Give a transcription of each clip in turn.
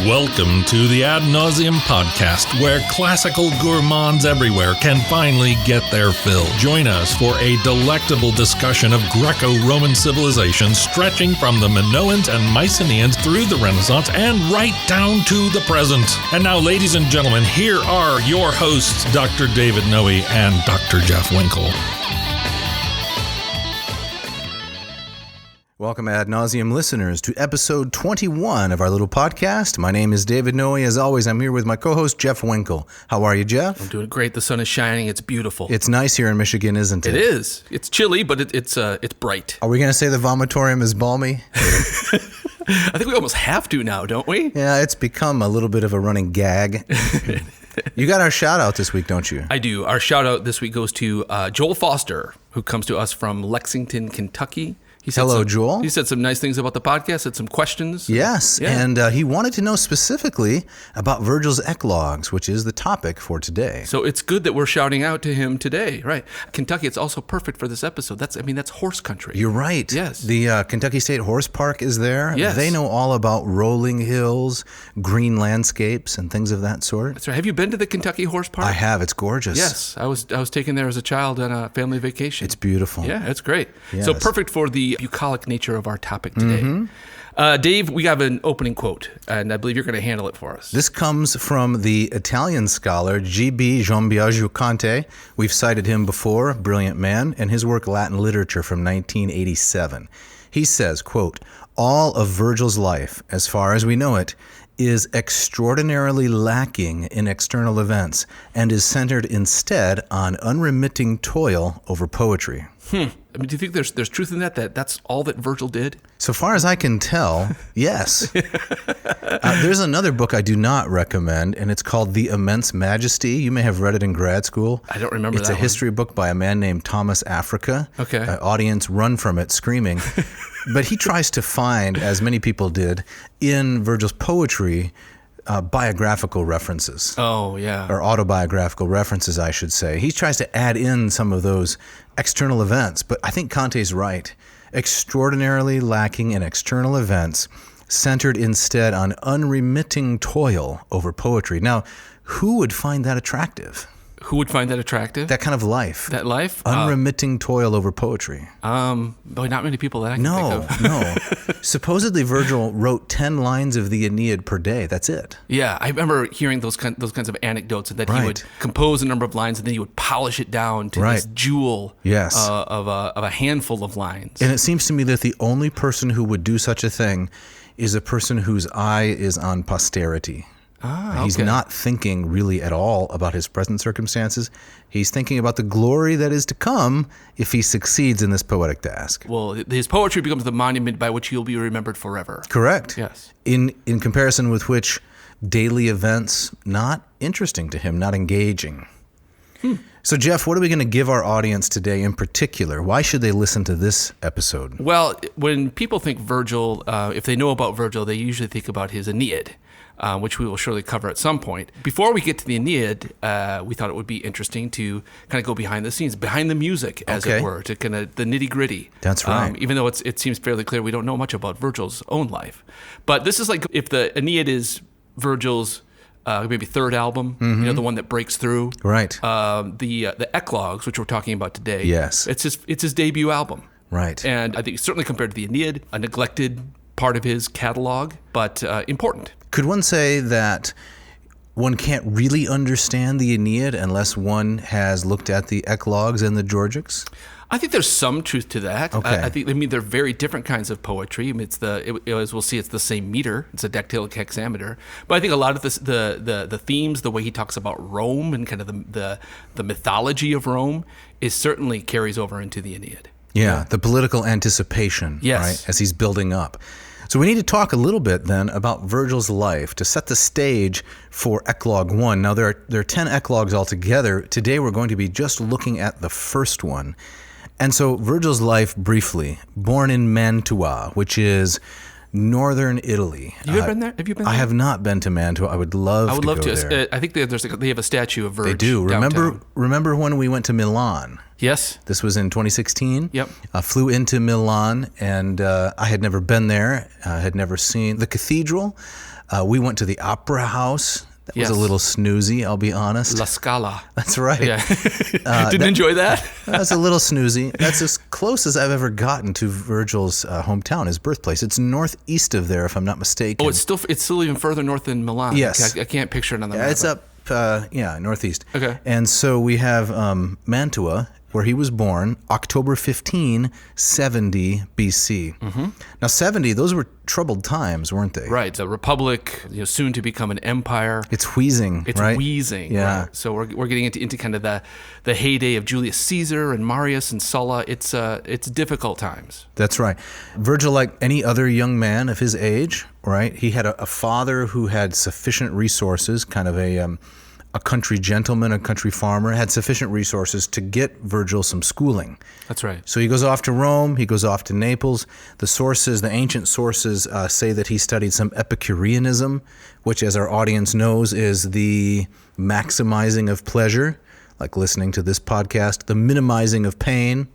Welcome to the Ad Nauseam podcast, where classical gourmands everywhere can finally get their fill. Join us for a delectable discussion of Greco-Roman civilization stretching from the Minoans and Mycenaeans through the Renaissance and right down to the present. And now, ladies and gentlemen, here are your hosts, Dr. David Noe and Dr. Jeff Winkle. Welcome, Ad Nauseam listeners, to episode 21 of our little podcast. My name is David Noe. As always, I'm here with my co-host, Jeff Winkle. How are you, Jeff? I'm doing great. The sun is shining. It's beautiful. It's nice here in Michigan, isn't it? It is. It's chilly, but it's bright. Are we going to say the vomitorium is balmy? I think we almost have to now, don't we? Yeah, it's become a little bit of a running gag. You got our shout out this week, don't you? I do. Our shout out this week goes to Joel Foster, who comes to us from Lexington, Kentucky. Hello, Joel. He said some nice things about the podcast, had some questions. Yes, yeah. And he wanted to know specifically about Virgil's Eclogues, which is the topic for today. So it's good that we're shouting out to him today, right? Kentucky, it's also perfect for this episode. That's horse country. You're right. Yes. The Kentucky State Horse Park is there. Yes. They know all about rolling hills, green landscapes, and things of that sort. That's right. Have you been to the Kentucky Horse Park? I have. It's gorgeous. Yes. I was taken there as a child on a family vacation. It's beautiful. Yeah, it's great. Yes. So perfect for the bucolic nature of our topic today. Dave, we have an opening quote, and I believe you're going to handle it for us. This comes from the Italian scholar G.B. Giambattista. We've cited him before, brilliant man, and his work Latin Literature from 1987. He says, quote, "All of Virgil's life, as far as we know it, is extraordinarily lacking in external events and is centered instead on unremitting toil over poetry." I mean, do you think there's truth in that that's all that Virgil did? So far as I can tell, yes. There's another book I do not recommend, and it's called The Immense Majesty. You may have read it in grad school. I don't remember that It's a history book by a man named Thomas Africa. Okay. Audience run from it screaming. But he tries to find, as many people did, in Virgil's poetry, biographical references. Oh, yeah. Or autobiographical references, I should say. He tries to add in some of those external events, but I think Conte's right. Extraordinarily lacking in external events, centered instead on unremitting toil over poetry. Now, who would find that attractive? Who would find that attractive? That kind of life. That life? Unremitting toil over poetry. Boy, not many people that I can think of. No. Supposedly Virgil wrote 10 lines of the Aeneid per day. That's it. Yeah, I remember hearing those kinds of anecdotes, and that he would compose a number of lines, and then he would polish it down to this jewel of a handful of lines. And it seems to me that the only person who would do such a thing is a person whose eye is on posterity. He's not thinking really at all about his present circumstances. He's thinking about the glory that is to come if he succeeds in this poetic task. Well, his poetry becomes the monument by which he'll be remembered forever. Correct. Yes. In comparison with which daily events, not interesting to him, not engaging. So, Jeff, what are we going to give our audience today in particular? Why should they listen to this episode? Well, when people think Virgil, if they know about Virgil, they usually think about his Aeneid. Which we will surely cover at some point. Before we get to the Aeneid, we thought it would be interesting to kind of go behind the scenes, behind the music, as it were, to kind of the nitty-gritty. That's right. Even though it seems fairly clear we don't know much about Virgil's own life. But this is like if the Aeneid is Virgil's maybe third album, the one that breaks through. Right. The Eclogues, which we're talking about today. Yes. It's his debut album. Right. And I think certainly compared to the Aeneid, a neglected part of his catalog, but important. Could one say that one can't really understand the Aeneid unless one has looked at the Eclogues and the Georgics? I think there's some truth to that. Okay. I mean, they're very different kinds of poetry. I mean, as we'll see, it's the same meter. It's a dactylic hexameter. But I think a lot of the themes, the way he talks about Rome and kind of the mythology of Rome, certainly carries over into the Aeneid. Yeah, the political anticipation, right, as he's building up. So we need to talk a little bit then about Virgil's life to set the stage for Eclogue 1. Now there are 10 Eclogues altogether. Today we're going to be just looking at the first one. And so Virgil's life briefly, born in Mantua, which is northern Italy. You ever been there? Have you been there? I have not been to Mantua. I would love to go there. I think they have a statue of Verg. They do. Downtown. Remember when we went to Milan? Yes. This was in 2016. Yep. I flew into Milan, and I had never been there. I had never seen the cathedral. We went to the Opera House. That was Yes. a little snoozy, I'll be honest. La Scala. That's right. Yeah. Didn't enjoy that? That's a little snoozy. That's as close as I've ever gotten to Virgil's hometown, his birthplace. It's northeast of there, if I'm not mistaken. Oh, it's still even further north than Milan. Yes. I can't picture it on the map. It's up, northeast. Okay. And so we have Mantua, where he was born, October 15, 70 BC. Mm-hmm. Now, 70, those were troubled times, weren't they? Right. The Republic, soon to become an empire. It's wheezing, It's right? wheezing. Yeah. Right? So we're getting into kind of the heyday of Julius Caesar and Marius and Sulla. It's difficult times. That's right. Virgil, like any other young man of his age, right? He had a father who had sufficient resources, kind of a country gentleman, a country farmer, had sufficient resources to get Virgil some schooling. That's right. So he goes off to Rome, he goes off to Naples. The ancient sources say that he studied some Epicureanism, which, as our audience knows, is the maximizing of pleasure, like listening to this podcast, the minimizing of pain,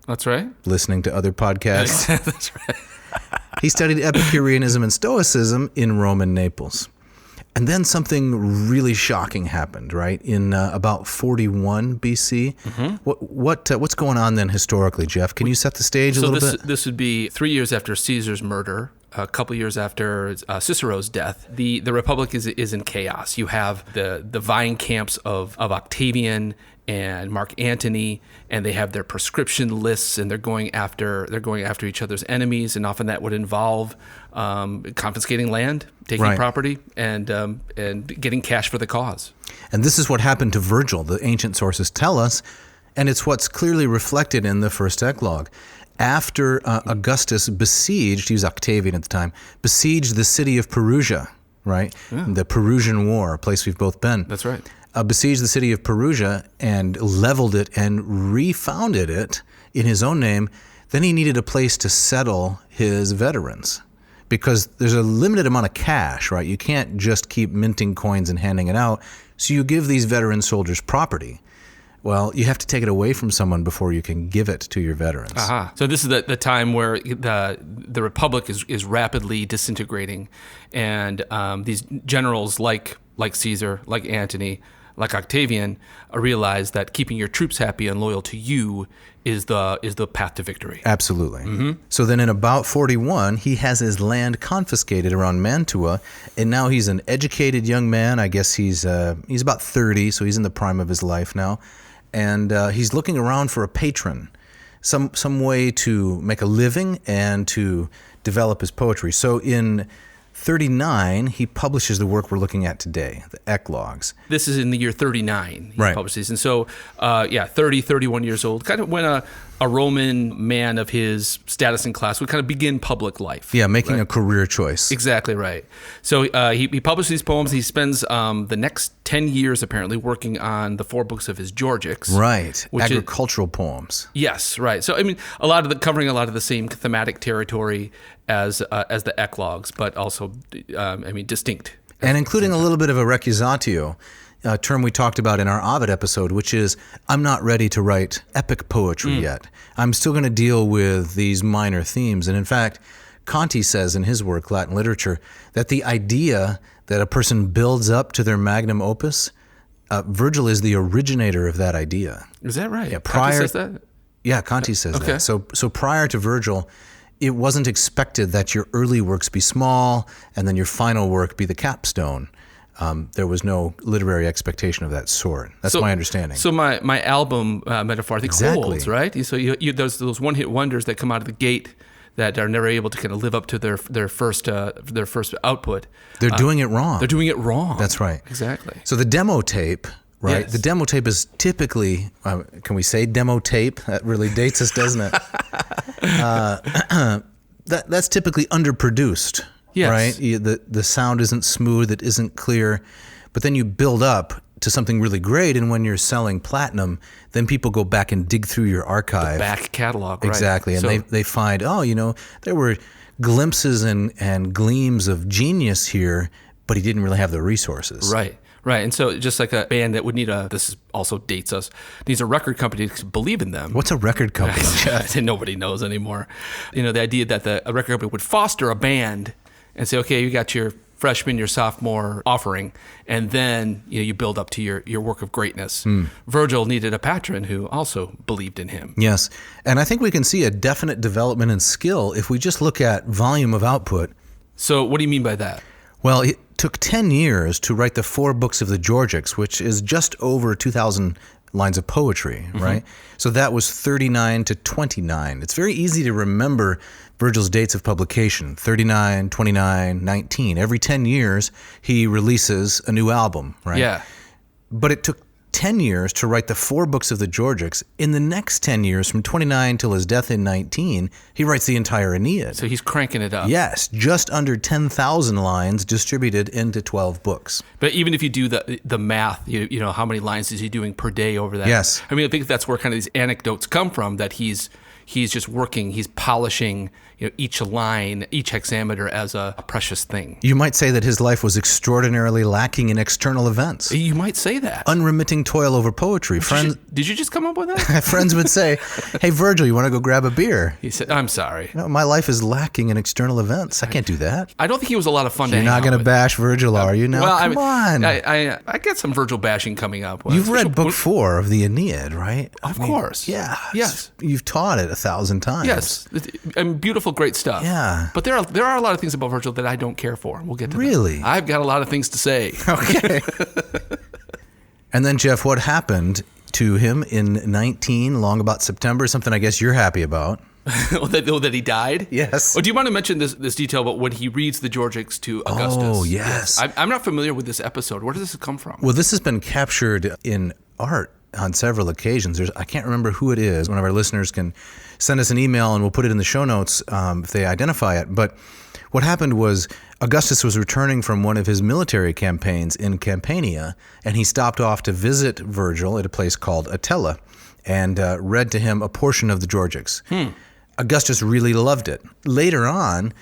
That's right. listening to other podcasts. That's right. He studied Epicureanism and Stoicism in Rome and Naples. And then something really shocking happened, right? In about 41 BC. Mm-hmm. What's going on then historically, Jeff? Can you set the stage a little bit? This would be 3 years after Caesar's murder, a couple years after Cicero's death. The Republic is in chaos. You have the vying camps of Octavian and Mark Antony, and they have their proscription lists, and they're going after each other's enemies, and often that would involve confiscating land, taking Right. property, and getting cash for the cause. And this is what happened to Virgil, the ancient sources tell us, and it's what's clearly reflected in the first Eclogue. After Augustus besieged, he was Octavian at the time, besieged the city of Perugia, right? Yeah. The Perusian War, a place we've both been. That's right. Besieged the city of Perugia and leveled it and refounded it in his own name. Then he needed a place to settle his veterans because there's a limited amount of cash, right? You can't just keep minting coins and handing it out. So you give these veteran soldiers property. Well, you have to take it away from someone before you can give it to your veterans. Uh-huh. So this is the time where the Republic is rapidly disintegrating, and these generals like Caesar, like Antony, like Octavian, realize that keeping your troops happy and loyal to you is the path to victory. Absolutely. Mm-hmm. So then in about 41, he has his land confiscated around Mantua, and now he's an educated young man. I guess he's about 30, so he's in the prime of his life now. And he's looking around for a patron, some way to make a living and to develop his poetry. So in 39, he publishes the work we're looking at today, the Eclogues. This is in the year 39 he Right. published these. And so, 31 years old, kind of when a Roman man of his status and class would kind of begin public life. Yeah, making a career choice. Exactly right. So he published these poems. He spends the next 10 years apparently working on the 4 books of his Georgics. Right, which is- agricultural poems. Yes, right. So I mean, covering a lot of the same thematic territory as the Eclogues, but also distinct. And including a little bit of a recusatio, a term we talked about in our Ovid episode, which is, I'm not ready to write epic poetry yet. I'm still going to deal with these minor themes. And in fact, Conti says in his work, Latin Literature, that the idea that a person builds up to their magnum opus, Virgil is the originator of that idea. Is that right? Yeah, Conti says that? Yeah, Conti says Okay. that. So prior to Virgil, it wasn't expected that your early works be small and then your final work be the capstone. There was no literary expectation of that sort. That's my understanding. So my album metaphor, I think, Exactly. holds, right? So you those one-hit wonders that come out of the gate that are never able to kind of live up to their first output. They're doing it wrong. They're doing it wrong. That's right. Exactly. So the demo tape, right? Yes. The demo tape is typically, can we say demo tape? That really dates us, doesn't it? That's typically underproduced, Yes. right? The sound isn't smooth, it isn't clear, but then you build up to something really great, and when you're selling platinum, then people go back and dig through your archive. Back catalog, right? Exactly, and So- they find, there were glimpses and gleams of genius here, but he didn't really have the resources. Right. And so just like a band that would need this also dates us, needs a record company to believe in them. What's a record company? Nobody knows anymore. The idea that a record company would foster a band and say, okay, you got your freshman, your sophomore offering, and then you build up to your work of greatness. Virgil needed a patron who also believed in him. Yes, and I think we can see a definite development in skill if we just look at volume of output. So what do you mean by that? Well, it took 10 years to write the 4 books of the Georgics, which is just over 2,000 lines of poetry, right? So that was 39 to 29. It's very easy to remember Virgil's dates of publication, 39, 29, 19. Every 10 years, he releases a new album, right? Yeah. But it took 10 years to write the 4 books of the Georgics. In the next 10 years, from 29 till his death in 19, he writes the entire Aeneid. So he's cranking it up. Yes, just under 10,000 lines distributed into 12 books. But even if you do the math, you know, how many lines is he doing per day over that? Yes. I mean, I think that's where kind of these anecdotes come from, that he's just working, he's polishing, each line, each hexameter as a precious thing. You might say that his life was extraordinarily lacking in external events. You might say that. Unremitting toil over poetry. Did you just come up with that? Friends would say, "Hey, Virgil, you want to go grab a beer?" He said, "I'm sorry. No, my life is lacking in external events. I can't do that." I don't think he was a lot of fun to hang You're not out going to with. bash Virgil, are you? No, Well, come on. I got some Virgil bashing coming up. You've read book 4 of the Aeneid, right? Of course. Yeah. Yes. You've taught it 1,000 times. Yes. And beautiful, great stuff. Yeah. But there are a lot of things about Virgil that I don't care for. We'll get to that. Really? I've got a lot of things to say. Okay. And then, Jeff, what happened to him in 19, long about September? Something I guess you're happy about. that he died? Yes. Oh, do you want to mention this detail about when he reads the Georgics to Augustus? Oh, yes. I'm not familiar with this episode. Where does this come from? Well, this has been captured in art on several occasions. I can't remember who it is. One of our listeners can send us an email and we'll put it in the show notes if they identify it. But what happened was Augustus was returning from one of his military campaigns in Campania, and he stopped off to visit Virgil at a place called Atella and read to him a portion of the Georgics. Augustus really loved it. Later on,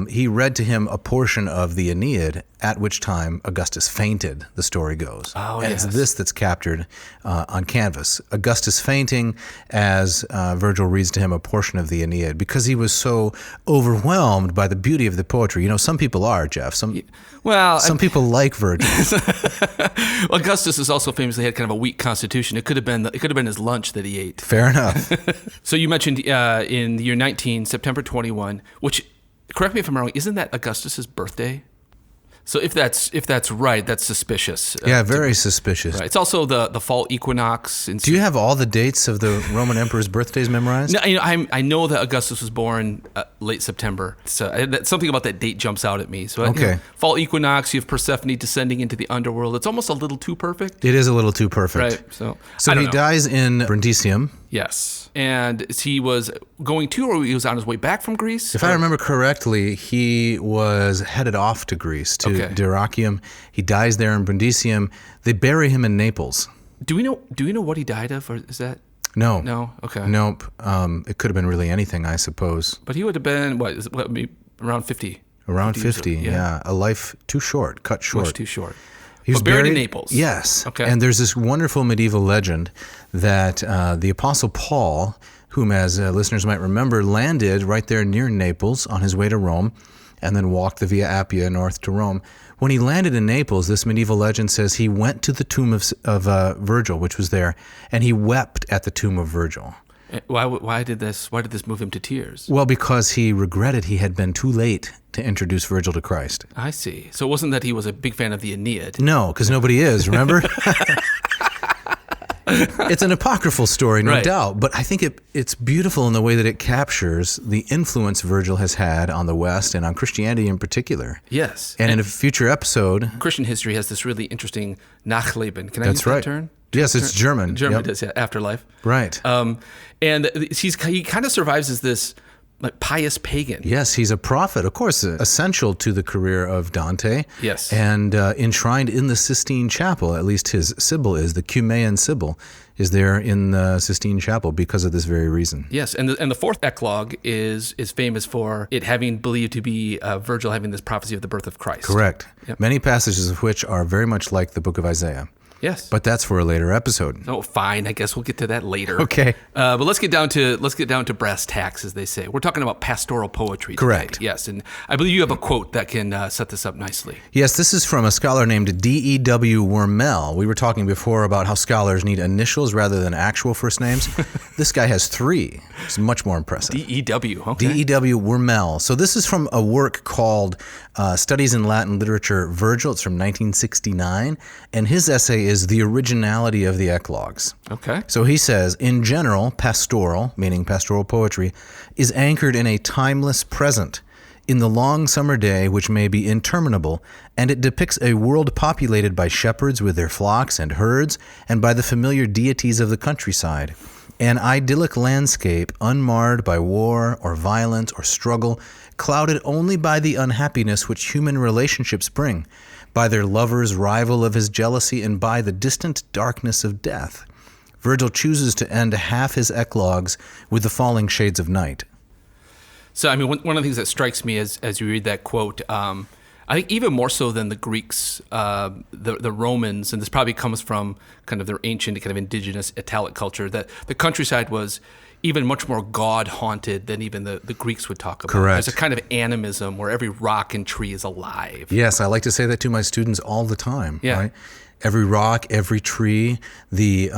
he read to him a portion of the Aeneid, at which time Augustus fainted, the story goes. Oh, and yes. it's this that's captured on canvas. Augustus fainting as Virgil reads to him a portion of the Aeneid because he was so overwhelmed by the beauty of the poetry. You know, some people are, Jeff. Some people like Virgil. Augustus is also famously had kind of a weak constitution. It could have been his lunch that he ate. Fair enough. So you mentioned in the year 19, September 21, which, correct me if I'm wrong, isn't that Augustus's birthday? So if that's right, that's suspicious. Yeah, very suspicious. Right. It's also the fall equinox. Do you have all the dates of the Roman emperor's birthdays memorized? No, I know that Augustus was born late September. So something about that date jumps out at me. So Okay. Fall equinox, you have Persephone descending into the underworld. It's almost a little too perfect. It is a little too perfect. Right. So So he dies in Brundisium. Yes. And he was going to, or he was on his way back from Greece? If I remember correctly, he was headed off to Greece, to Dyrrachium. He dies there in Brundisium. They bury him in Naples. Do we know what he died of, or is that? No. No? Okay. Nope. It could have been really anything, I suppose. But he would have been, around 50? Around 50, yeah. A life too short, cut short. Much too short. He was buried in Naples. Yes. Okay. And there's this wonderful medieval legend that the Apostle Paul, whom, as listeners might remember, landed right there near Naples on his way to Rome and then walked the Via Appia north to Rome. When he landed in Naples, this medieval legend says he went to the tomb of Virgil, which was there, and he wept at the tomb of Virgil. Why did this move him to tears? Well, because he regretted he had been too late to introduce Virgil to Christ. I see. So it wasn't that he was a big fan of the Aeneid. No, because nobody is, remember? It's an apocryphal story, no doubt, but I think it's beautiful in the way that it captures the influence Virgil has had on the West and on Christianity in particular. Yes. And in a future episode... Christian history has this really interesting Nachleben. Can I use that term? Yes, it's German. German does, yeah, afterlife. Right. And he kind of survives as this like pious pagan. Yes, he's a prophet, of course, essential to the career of Dante. Yes. And enshrined in the Sistine Chapel, at least his Sibyl is, the Cumaean Sibyl, is there in the Sistine Chapel because of this very reason. Yes, and the fourth Eclogue is famous for it having believed to be Virgil having this prophecy of the birth of Christ. Correct. Yep. Many passages of which are very much like the book of Isaiah. Yes. But that's for a later episode. Oh, fine. I guess we'll get to that later. Okay. But let's get down to brass tacks, as they say. We're talking about pastoral poetry today. Correct. Yes, and I believe you have a quote that can set this up nicely. Yes, this is from a scholar named D.E.W. Wormel. We were talking before about how scholars need initials rather than actual first names. This guy has 3. It's much more impressive. D.E.W. Okay. D.E.W. Wormel. So this is from a work called Studies in Latin Literature, Virgil. It's from 1969. And his essay is The Originality of the Eclogues. Okay. So he says, in general, pastoral, meaning pastoral poetry, is anchored in a timeless present, in the long summer day which may be interminable, and it depicts a world populated by shepherds with their flocks and herds, and by the familiar deities of the countryside. An idyllic landscape unmarred by war or violence or struggle, clouded only by the unhappiness which human relationships bring, by their lover's rival of his jealousy, and by the distant darkness of death. Virgil chooses to end half his eclogues with the falling shades of night. So, I mean, one of the things that strikes me as you read that quote, I think even more so than the Greeks, the Romans, and this probably comes from kind of their ancient kind of indigenous Italic culture, that the countryside was even much more God-haunted than even the Greeks would talk about. Correct. There's a kind of animism where every rock and tree is alive. Yes, I like to say that to my students all the time. Yeah. Right? Every rock, every tree, the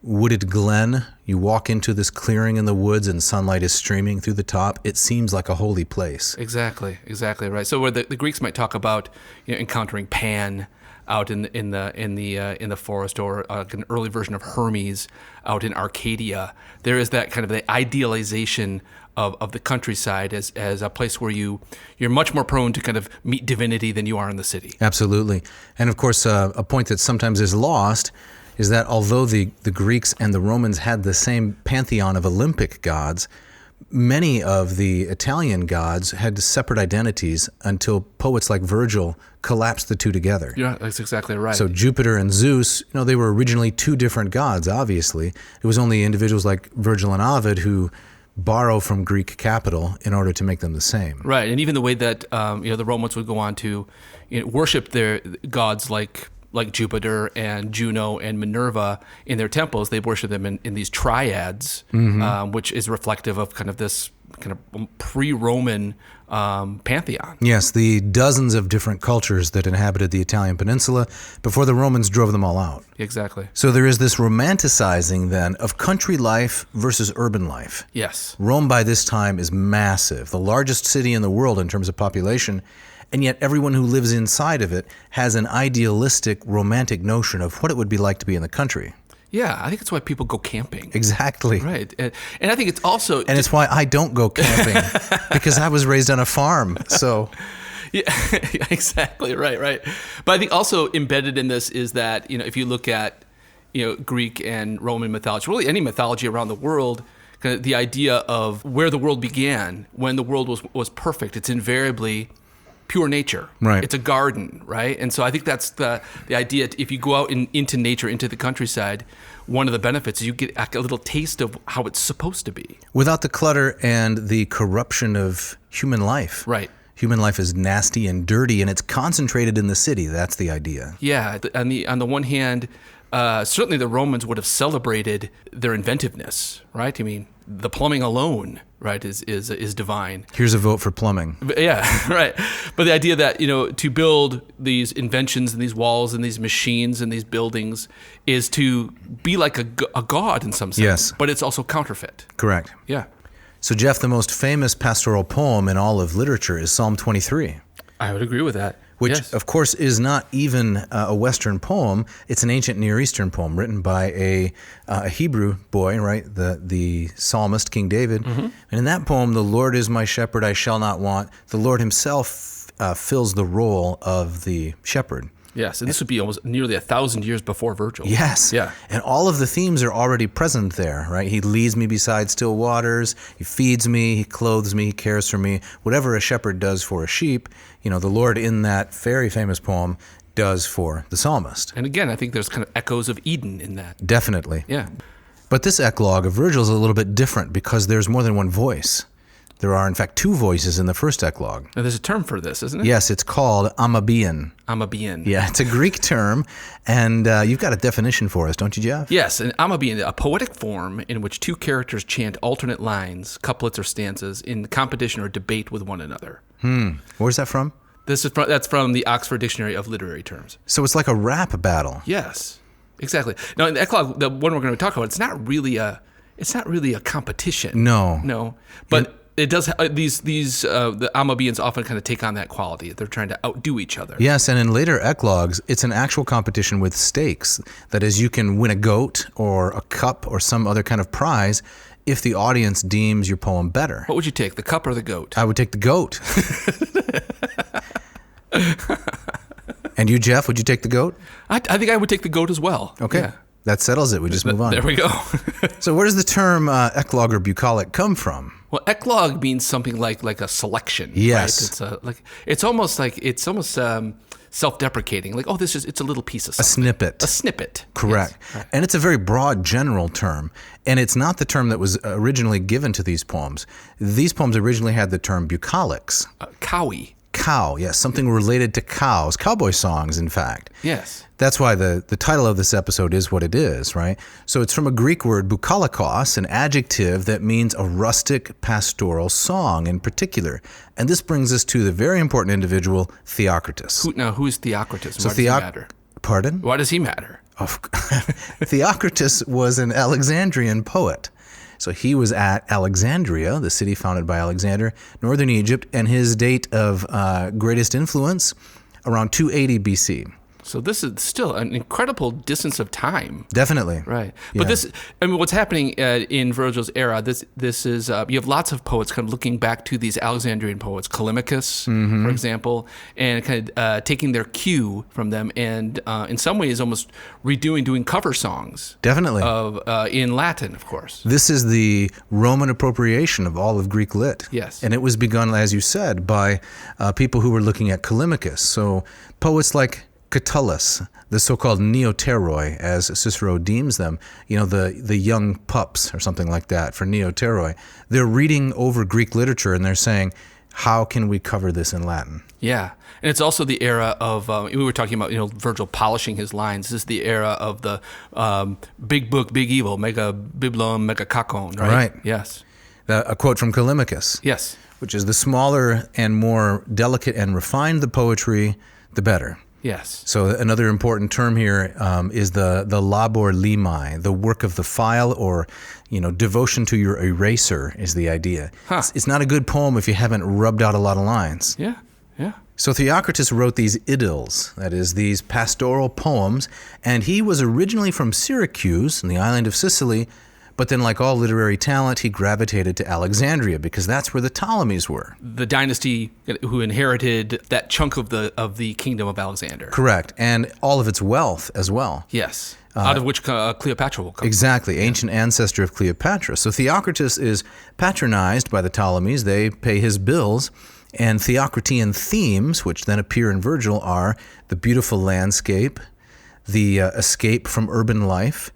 wooded glen, you walk into this clearing in the woods and sunlight is streaming through the top. It seems like a holy place. Exactly right. So where the Greeks might talk about encountering Pan out in the forest, or an early version of Hermes out in Arcadia, there is that kind of the idealization of the countryside as a place where you're much more prone to kind of meet divinity than you are in the city. Absolutely. And of course, a point that sometimes is lost is that although the Greeks and the Romans had the same pantheon of Olympic gods, many of the Italian gods had separate identities until poets like Virgil collapsed the two together. Yeah, that's exactly right. So Jupiter and Zeus, they were originally 2 different gods, obviously. It was only individuals like Virgil and Ovid who borrow from Greek capital in order to make them the same. Right, and even the way that the Romans would go on to worship their gods like Jupiter and Juno and Minerva in their temples, they worship them in these triads, which is reflective of kind of this kind of pre-Roman pantheon. Yes, the dozens of different cultures that inhabited the Italian peninsula before the Romans drove them all out. Exactly. So there is this romanticizing then of country life versus urban life. Yes. Rome by this time is massive, the largest city in the world in terms of population, and yet everyone who lives inside of it has an idealistic, romantic notion of what it would be like to be in the country. Yeah, I think that's why people go camping. Exactly. Right. And I think it's also... And it's why I don't go camping, because I was raised on a farm, so... Yeah, exactly. Right. But I think also embedded in this is that, if you look at, Greek and Roman mythology, really any mythology around the world, kind of the idea of where the world began, when the world was perfect, it's invariably pure nature. Right. It's a garden, right? And so I think that's the idea. If you go out into nature, into the countryside, one of the benefits is you get a little taste of how it's supposed to be. Without the clutter and the corruption of human life. Right. Human life is nasty and dirty, and it's concentrated in the city. That's the idea. Yeah. On the one hand, certainly the Romans would have celebrated their inventiveness, right? I mean, the plumbing alone, right, is divine. Here's a vote for plumbing. Yeah, right. But the idea that, to build these inventions and these walls and these machines and these buildings is to be like a god in some sense. Yes. But it's also counterfeit. Correct. Yeah. So, Jeff, the most famous pastoral poem in all of literature is Psalm 23. I would agree with that. Which, yes. of course, is not even a Western poem. It's an ancient Near Eastern poem written by a Hebrew boy, right? The psalmist, King David. Mm-hmm. And in that poem, the Lord is my shepherd, I shall not want. The Lord himself fills the role of the shepherd. Yes, and this would be almost nearly 1,000 years before Virgil. Yes. Yeah. And all of the themes are already present there, right? He leads me beside still waters. He feeds me. He clothes me. He cares for me. Whatever a shepherd does for a sheep, the Lord in that very famous poem does for the psalmist. And again, I think there's kind of echoes of Eden in that. Definitely. Yeah. But this eclogue of Virgil is a little bit different because there's more than one voice. There are, in fact, 2 voices in the first eclogue. Now, there's a term for this, isn't it? Yes, it's called amabian. Amabian. Yeah, it's a Greek term, and you've got a definition for us, don't you, Jeff? Yes, an amabian, a poetic form in which 2 characters chant alternate lines, couplets or stanzas, in competition or debate with one another. Where's that from? That's from the Oxford Dictionary of Literary Terms. So it's like a rap battle. Yes, exactly. Now, in the eclogue, the one we're going to talk about, it's not really a competition. No. But it does. The Amabians often kind of take on that quality. They're trying to outdo each other. Yes, and in later eclogues, it's an actual competition with stakes. That is, you can win a goat or a cup or some other kind of prize if the audience deems your poem better. What would you take, the cup or the goat? I would take the goat. And you, Jeff, would you take the goat? I think I would take the goat as well. Okay. Yeah. That settles it. We just move on. There we go. So where does the term eclogue or bucolic come from? Well, eclogue means something like a selection. Yes. Right? It's almost self-deprecating. Like, it's a little piece of something. A snippet. Correct. Yes. Right. And it's a very broad general term. And it's not the term that was originally given to these poems. These poems originally had the term bucolics. Cowy. Cow, yes, something related to cows. Cowboy songs, in fact. Yes. That's why the title of this episode is what it is, right? So it's from a Greek word, bukolikos, an adjective that means a rustic pastoral song in particular. And this brings us to the very important individual, Theocritus. Who is Theocritus? So Why does he matter? Pardon? Why does he matter? Theocritus was an Alexandrian poet. So he was at Alexandria, the city founded by Alexander, northern Egypt, and his date of greatest influence, around 280 BC. So this is still an incredible distance of time. Definitely. Right. Yeah. But what's happening in Virgil's era, this is, you have lots of poets kind of looking back to these Alexandrian poets, Callimachus, for example, and kind of taking their cue from them and in some ways almost doing cover songs. Definitely. In Latin, of course. This is the Roman appropriation of all of Greek lit. Yes. And it was begun, as you said, by people who were looking at Callimachus. So poets like Catullus, the so-called neoteroi, as Cicero deems them, the young pups or something like that for neoteroi. They're reading over Greek literature and they're saying, how can we cover this in Latin? Yeah. And it's also the era of, we were talking about, Virgil polishing his lines. This is the era of the big book, big evil, mega biblon, mega kakon, right? Right. Yes. A quote from Callimachus. Yes. Which is, the smaller and more delicate and refined the poetry, the better. Yes. So another important term here is the labor limae, the work of the file, or devotion to your eraser is the idea. Huh. It's not a good poem if you haven't rubbed out a lot of lines. Yeah. Yeah. So Theocritus wrote these idylls, that is, these pastoral poems, and he was originally from Syracuse, in the island of Sicily, but then, like all literary talent, he gravitated to Alexandria because that's where the Ptolemies were. The dynasty who inherited that chunk of the kingdom of Alexander. Correct, and all of its wealth as well. Yes, out of which Cleopatra will come. Exactly, ancient ancestor of Cleopatra. So Theocritus is patronized by the Ptolemies. They pay his bills, and Theocritean themes, which then appear in Virgil, are the beautiful landscape, the escape from urban life,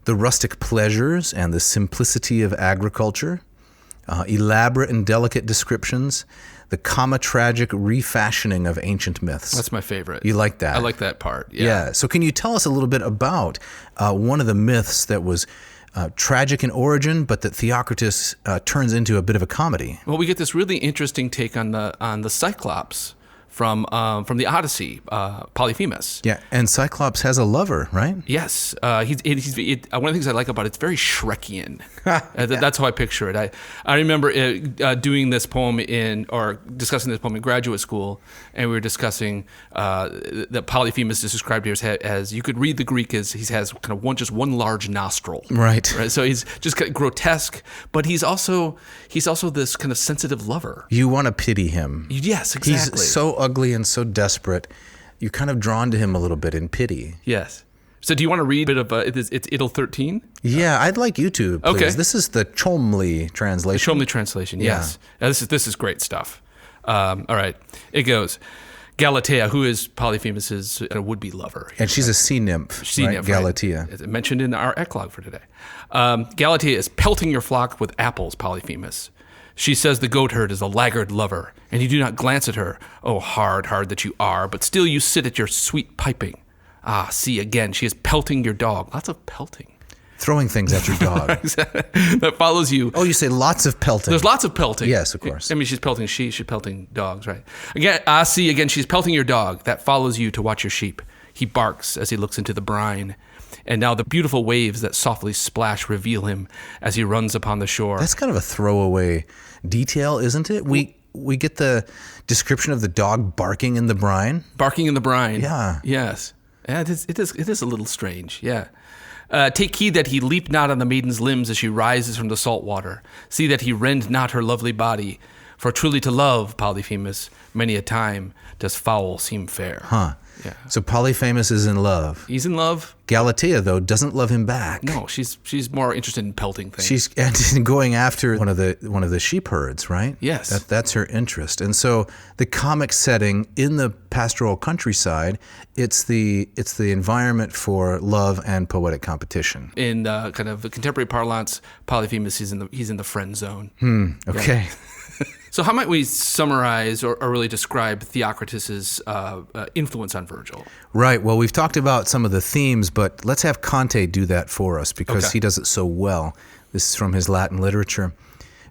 the rustic pleasures and the simplicity of agriculture, elaborate and delicate descriptions, the comma-tragic refashioning of ancient myths. That's my favorite. You like that? I like that part. Yeah. So can you tell us a little bit about one of the myths that was tragic in origin, but that Theocritus turns into a bit of a comedy? Well, we get this really interesting take on the Cyclops from the Odyssey, Polyphemus. Yeah, and Cyclops has a lover, right? Yes, one of the things I like about it's very Shrekian. That's how I picture it. I remember doing this poem discussing this poem in graduate school, and we were discussing that Polyphemus is described here as you could read the Greek as he has kind of just one large nostril. Right. So he's just kind of grotesque, but he's also this kind of sensitive lover. You want to pity him. Yes, exactly. He's so ugly and so desperate. You're kind of drawn to him a little bit in pity. Yes. So do you want to read a bit of it's Idyll 13? Yeah, I'd like you to, please. Okay. This is the Chomley translation. Chomley translation, yes. This is great stuff. All right. It goes, Galatea, who is Polyphemus's would-be lover. And she's a sea nymph, right? Galatea. Right? Mentioned in our eclogue for today. Galatea is pelting your flock with apples, Polyphemus. She says the goatherd is a laggard lover, and you do not glance at her. Oh, hard that you are, but still you sit at your sweet piping. Ah, see, again, she is pelting your dog. Lots of pelting. Throwing things at your dog. That follows you. Oh, you say lots of pelting. There's lots of pelting. Yes, of course. I mean, she's pelting sheep, she's pelting dogs, right? Again, see, again, she's pelting your dog. That follows you to watch your sheep. He barks as he looks into the brine. And now the beautiful waves that softly splash reveal him as he runs upon the shore. That's kind of a throwaway detail, isn't it? We get the description of the dog barking in the brine. Barking in the brine. Yeah. Yes. Yeah, it is a little strange, yeah. Take heed that he leap not on the maiden's limbs as she rises from the salt water. See that he rend not her lovely body. For truly to love, Polyphemus, many a time does foul seem fair. Huh. Yeah. So Polyphemus is in love. He's in love. Galatea, though, doesn't love him back. No, she's more interested in pelting things. She's going after one of the sheep herds, right? Yes. That's her interest. And so the comic setting in the pastoral countryside, it's the environment for love and poetic competition. In kind of the contemporary parlance, Polyphemus he's in the friend zone. Okay. Yeah. So how might we summarize or really describe Theocritus's influence on Virgil? Right. Well, we've talked about some of the themes, but let's have Conte do that for us because he does it so well. This is from his Latin literature.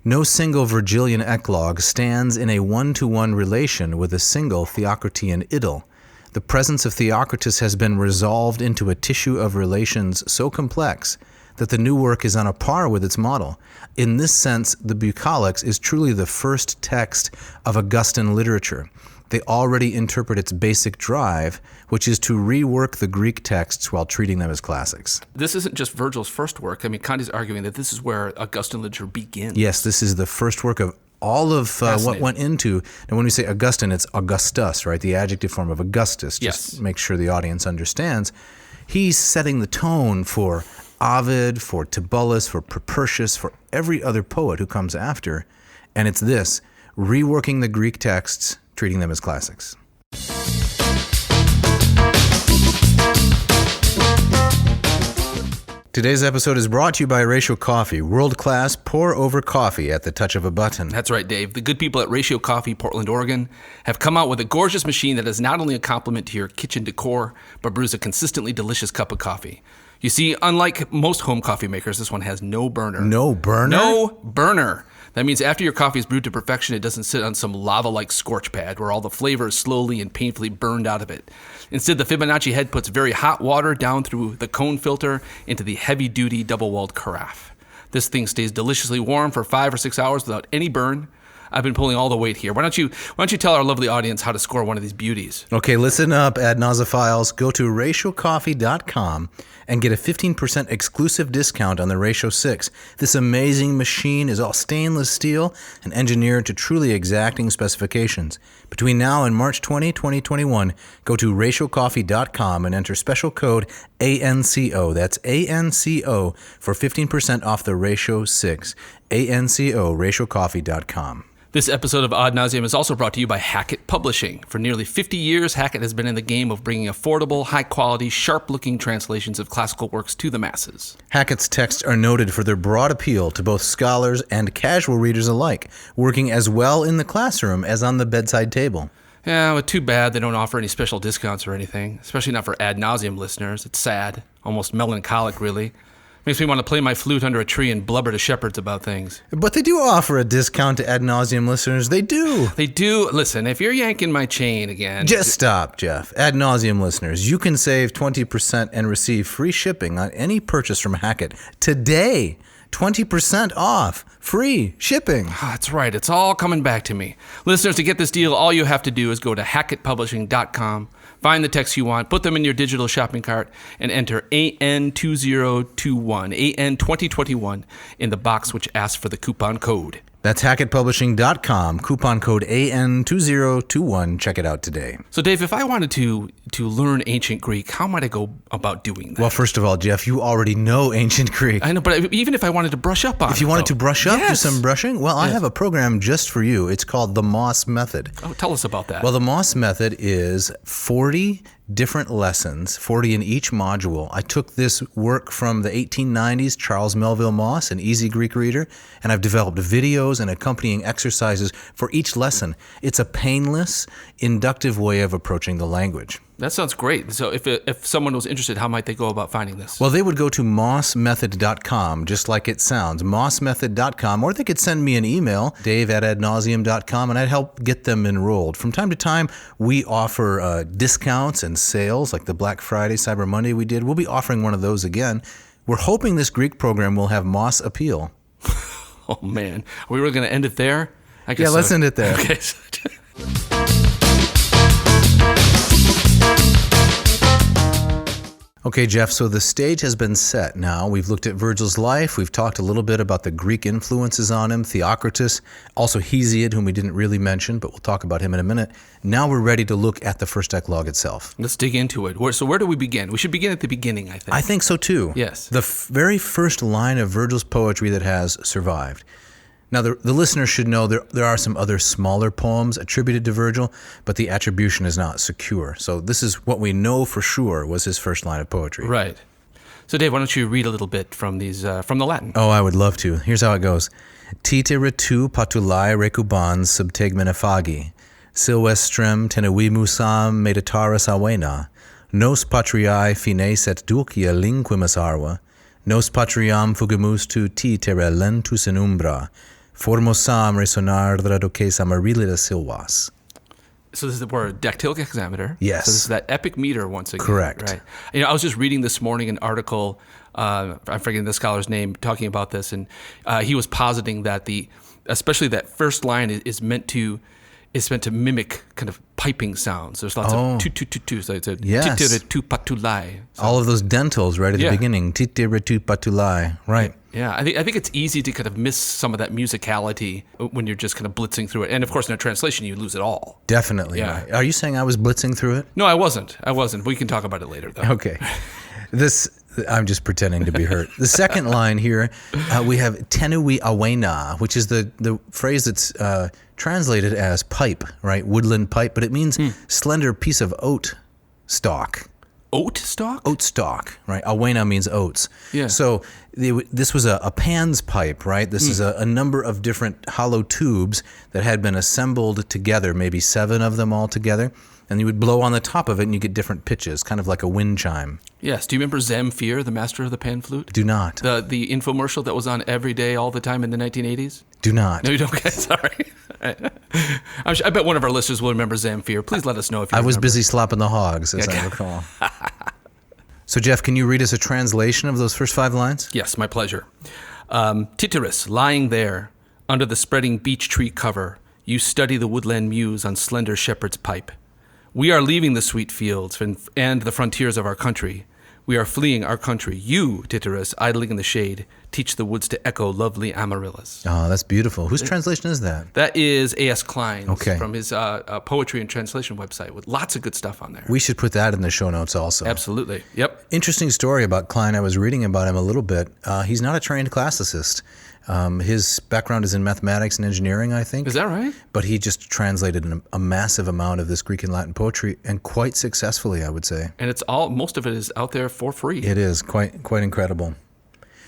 No single Virgilian eclogue stands in a one-to-one relation with a single Theocritian idyll. The presence of Theocritus has been resolved into a tissue of relations so complex that the new work is on a par with its model. In this sense, the Bucolics is truly the first text of Augustan literature. They already interpret its basic drive, which is to rework the Greek texts while treating them as classics. This isn't just Virgil's first work. I mean, Conte's arguing that this is where Augustan literature begins. Yes, this is the first work of all of what went into, and when we say Augustan, it's Augustus, right? The adjective form of Augustus, just make sure the audience understands. He's setting the tone for Ovid, for Tibullus, for Propertius, for every other poet who comes after. And it's this, reworking the Greek texts, treating them as classics. Today's episode is brought to you by Ratio Coffee, world-class pour-over coffee at the touch of a button. That's right, Dave. The good people at Ratio Coffee, Portland, Oregon, have come out with a gorgeous machine that is not only a compliment to your kitchen decor, but brews a consistently delicious cup of coffee. You see, unlike most home coffee makers, this one has no burner. No burner? No burner. That means after your coffee is brewed to perfection, it doesn't sit on some lava-like scorch pad where all the flavor is slowly and painfully burned out of it. Instead, the Fibonacci head puts very hot water down through the cone filter into the heavy-duty double-walled carafe. This thing stays deliciously warm for 5 or 6 hours without any burn. I've been pulling all the weight here. Why don't you tell our lovely audience how to score one of these beauties? Okay, listen up, ad nausophiles. Go to ratiocoffee.com and get a 15% exclusive discount on the Ratio 6. This amazing machine is all stainless steel and engineered to truly exacting specifications. Between now and March 20, 2021, go to ratiocoffee.com and enter special code ANCO. That's ANCO for 15% off the Ratio 6. ANCO, ratiocoffee.com. This episode of Ad Nauseam is also brought to you by Hackett Publishing. For nearly 50 years, Hackett has been in the game of bringing affordable, high-quality, sharp-looking translations of classical works to the masses. Hackett's texts are noted for their broad appeal to both scholars and casual readers alike, working as well in the classroom as on the bedside table. Yeah, but too bad they don't offer any special discounts or anything, especially not for Ad Nauseam listeners. It's sad, almost melancholic, really. Makes me want to play my flute under a tree and blubber to shepherds about things. But they do offer a discount to Ad Nauseam listeners. They do. They do. Listen, if you're yanking my chain again... Just stop, Jeff. Ad Nauseam listeners, you can save 20% and receive free shipping on any purchase from Hackett today. 20% off. Free shipping. That's right. It's all coming back to me. Listeners, to get this deal, all you have to do is go to hackettpublishing.com, find the texts you want, put them in your digital shopping cart, and enter AN2021, AN2021 in the box which asks for the coupon code. That's hackettpublishing.com, coupon code AN2021. Check it out today. So, Dave, if I wanted to learn ancient Greek, how might I go about doing that? Well, first of all, Jeff, you already know ancient Greek. I know, but even if I wanted to brush up on it. If you wanted to brush up, do some brushing, well, Yes. I have a program just for you. It's called the Moss Method. Oh, tell us about that. Well, the Moss Method is 40 different lessons, 40 in each module. I took this work from the 1890s, Charles Melville Moss, an easy Greek reader, and I've developed videos and accompanying exercises for each lesson. It's a painless, inductive way of approaching the language. That sounds great. So if someone was interested, how might they go about finding this? Well, they would go to mossmethod.com, just like it sounds, mossmethod.com, or they could send me an email, dave@adnauseam.com, and I'd help get them enrolled. From time to time, we offer discounts and sales, like the Black Friday, Cyber Monday we did. We'll be offering one of those again. We're hoping this Greek program will have Moss appeal. Oh, man. Are we really going to end it there? I guess Yeah, let's end it there. Okay. Okay, Jeff, so the stage has been set now. We've looked at Virgil's life. We've talked a little bit about the Greek influences on him, Theocritus, also Hesiod, whom we didn't really mention, but we'll talk about him in a minute. Now we're ready to look at the first Eclogue itself. Let's dig into it. So where do we begin? We should begin at the beginning, I think. I think so, too. Yes. The very first line of Virgil's poetry that has survived. Now, the listener should know there are some other smaller poems attributed to Virgil, but the attribution is not secure. So this is what we know for sure was his first line of poetry. Right. So, Dave, why don't you read a little bit from these from the Latin? Oh, I would love to. Here's how it goes. Titere tu patulae recubans sub tegmen effagi, silvestrem tenevimusam meditaris avena, nos patriae fines et dulcia linquimus arva, nos patriam fugimus tu titere lentus in umbra, formosam resonar tradoces amarilidas silvas. So this is the word dactylic hexameter. Yes. So this is that epic meter once again. Correct. Right. I was just reading this morning an article, I'm forgetting the scholar's name, talking about this, and he was positing that especially that first line is meant to mimic kind of piping sounds. There's lots of tu tu tu tu. So it's a Yes. titere tu patulae. So, All of those dentals right at the beginning. Titere tu patulae. Right. yeah, I think it's easy to kind of miss some of that musicality when you're just kind of blitzing through it. And of course, in a translation, you lose it all. Definitely. Yeah. Right. Are you saying I was blitzing through it? No, I wasn't. We can talk about it later, though. Okay. I'm just pretending to be hurt. The second line here, we have tenui awena, which is the phrase that's translated as pipe, right? Woodland pipe, but it means slender piece of oat stalk. Oat stalk? Oat stalk, right? Awena means oats. Yeah. So this was a Pan's pipe, right? This is a number of different hollow tubes that had been assembled together, maybe 7 of them all together. And you would blow on the top of it and you get different pitches, kind of like a wind chime. Yes. Do you remember Zamfir, the master of the pan flute? Do not. The infomercial that was on every day, all the time in the 1980s? Do not. No, you don't? Okay, sorry. I bet one of our listeners will remember Zamfir. Please let us know if you I was remember. busy slopping the hogs, as I recall. So, Jeff, can you read us a translation of those first 5 lines? Yes, my pleasure. Tityrus, lying there, under the spreading beech tree cover, you study the woodland muse on slender shepherd's pipe. We are leaving the sweet fields and the frontiers of our country. We are fleeing our country. You, Tityrus, idling in the shade, teach the woods to echo lovely amaryllis. Oh, that's beautiful. Whose translation is that? That is A.S. Klein's Okay. from his poetry and translation website with lots of good stuff on there. We should put that in the show notes also. Absolutely. Yep. Interesting story about Klein. I was reading about him a little bit. He's not a trained classicist. His background is in mathematics and engineering, I think. Is that right? But he just translated a massive amount of this Greek and Latin poetry, and quite successfully, I would say. And most of it is out there for free. It is quite incredible.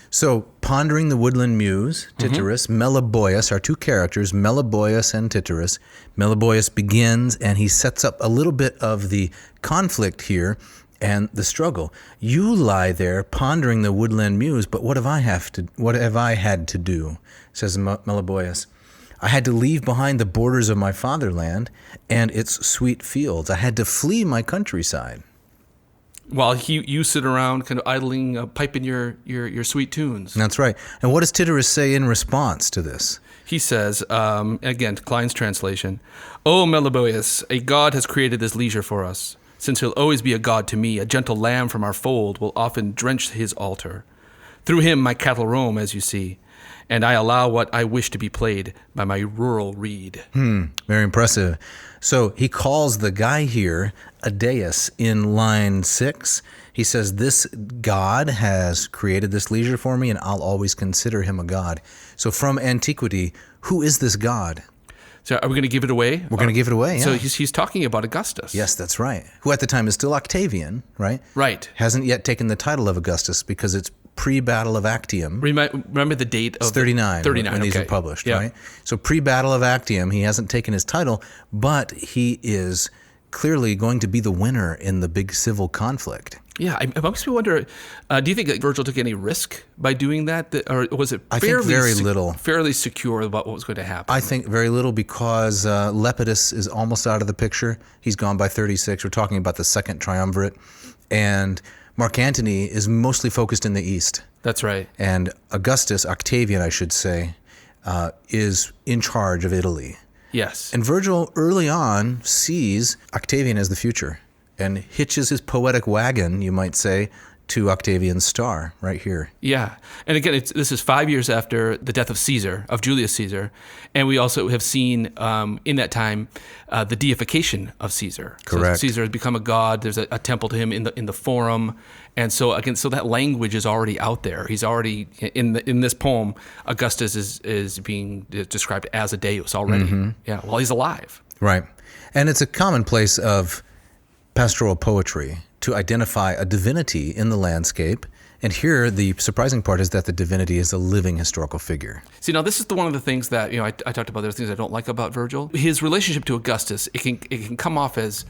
So, pondering the woodland muse, Tityrus, Meliboeus are 2 characters, Meliboeus and Tityrus. Meliboeus begins, and he sets up a little bit of the conflict here and the struggle. You lie there pondering the woodland muse, but what have I had to do? Says Meliboeus. I had to leave behind the borders of my fatherland and its sweet fields. I had to flee my countryside. While you sit around kind of idling, piping your sweet tunes. That's right. And what does Tityrus say in response to this? He says, again, Klein's translation, O Meliboeus, a god has created this leisure for us. Since he'll always be a god to me, a gentle lamb from our fold will often drench his altar. Through him my cattle roam, as you see, and I allow what I wish to be played by my rural reed. Very impressive. So he calls the guy here a deus in line 6. He says, this God has created this leisure for me, and I'll always consider him a god. So from antiquity, who is this God? So are we going to give it away? We're going to give it away, yeah. So he's talking about Augustus. Yes, that's right. Who at the time is still Octavian, right? Right. Hasn't yet taken the title of Augustus because it's pre-Battle of Actium. Remember the date of It's 39, 39 when these okay. are published, Yeah. right? So pre-Battle of Actium, he hasn't taken his title, but he is clearly going to be the winner in the big civil conflict. Yeah, it makes me wonder, do you think that Virgil took any risk by doing that? Or was it I think very little. Fairly secure about what was going to happen? I think very little because Lepidus is almost out of the picture. He's gone by 36. We're talking about the second triumvirate. And Mark Antony is mostly focused in the east. That's right. And Augustus, Octavian, I should say, is in charge of Italy. Yes. And Virgil early on sees Octavian as the future and hitches his poetic wagon, you might say, to Octavian's star right here. Yeah. And again, this is 5 years after the death of Caesar, of Julius Caesar. And we also have seen in that time the deification of Caesar. Correct. So Caesar has become a god. There's a temple to him in the Forum. And so again, so that language is already out there. He's already in this poem. Augustus is being described as a deus already. Mm-hmm. Yeah, while he's alive. Right, and it's a commonplace of pastoral poetry to identify a divinity in the landscape. And here, the surprising part is that the divinity is a living historical figure. See, now this is one of the things that I talked about. There's things I don't like about Virgil. His relationship to Augustus, it can come off as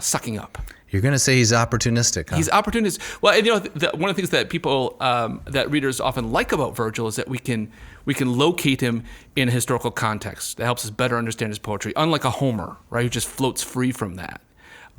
sucking up. You're going to say he's opportunistic, huh? He's opportunistic. Well, and one of the things that people, that readers often like about Virgil is that we can locate him in a historical context. That helps us better understand his poetry, unlike a Homer, right, who just floats free from that.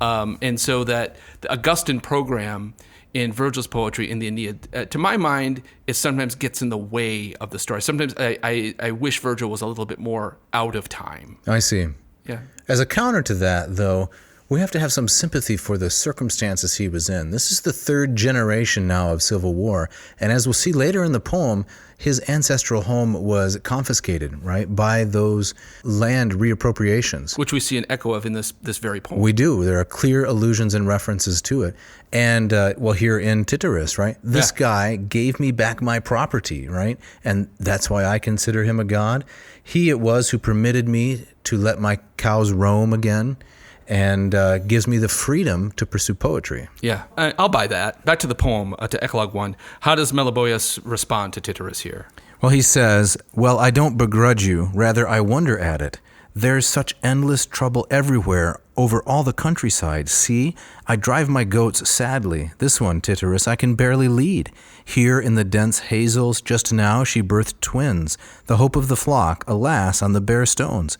And so that the Augustan program in Virgil's poetry in the Aeneid, to my mind, it sometimes gets in the way of the story. Sometimes I wish Virgil was a little bit more out of time. I see. Yeah. As a counter to that, though, we have to have some sympathy for the circumstances he was in. This is the third generation now of civil war, and as we'll see later in the poem, his ancestral home was confiscated, right, by those land reappropriations. Which we see an echo of in this very poem. We do. There are clear allusions and references to it. And, here in Tityrus, right, this guy gave me back my property, right, and that's why I consider him a god. He it was who permitted me to let my cows roam again, and gives me the freedom to pursue poetry. Yeah, I'll buy that. Back to the poem, to Eclogue 1. How does Meliboeus respond to Tityrus here? Well, he says, "Well, I don't begrudge you, rather I wonder at it. There's such endless trouble everywhere, over all the countryside. See, I drive my goats sadly. This one, Tityrus, I can barely lead. Here in the dense hazels, just now she birthed twins, the hope of the flock, alas, on the bare stones.